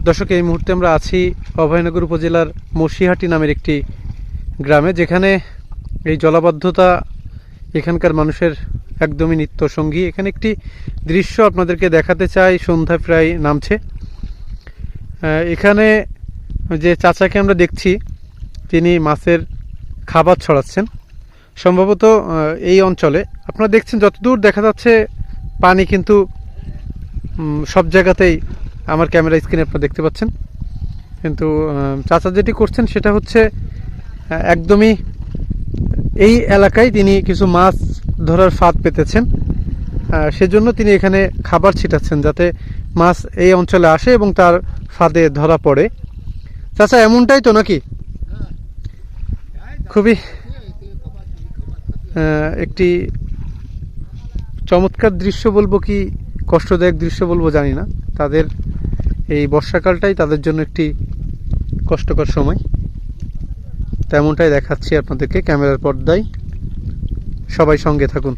দর্শক, এই মুহূর্তে আমরা আছি অভয়নগর উপজেলার মসিহাটি নামের একটি গ্রামে, যেখানে এই জলাবদ্ধতা এখানকার মানুষের একদমই নিত্য সঙ্গী। এখানে একটি দৃশ্য আপনাদেরকে দেখাতে চাই। সন্ধ্যা প্রায় নামছে। এখানে যে চাচাকে আমরা দেখছি, তিনি মাছের খাবার ছড়াচ্ছেন। সম্ভবত এই অঞ্চলে আপনারা দেখছেন, যতদূর দেখা যাচ্ছে পানি কিন্তু সব জায়গাতেই আমার ক্যামেরা স্ক্রিনে আপনারা দেখতে পাচ্ছেন। কিন্তু চাচা যেটি করছেন সেটা হচ্ছে একদমই এই এলাকায় তিনি কিছু মাছ ধরার ফাঁদ পেতেছেন, সেজন্য তিনি এখানে খাবার ছিটাচ্ছেন যাতে মাছ এই অঞ্চলে আসে এবং তার ফাঁদে ধরা পড়ে। চাচা, এমনটাই তো নাকি? খুবই একটি চমৎকার দৃশ্য বলবো কি কষ্টদায়ক দৃশ্য বলবো জানি না। তাদের এই বর্ষাকালটাই তাদের জন্য একটি কষ্টকর সময়, তেমনটাই দেখাচ্ছি আপনাদেরকে ক্যামেরার পর্দায়। সবাই সঙ্গে থাকুন।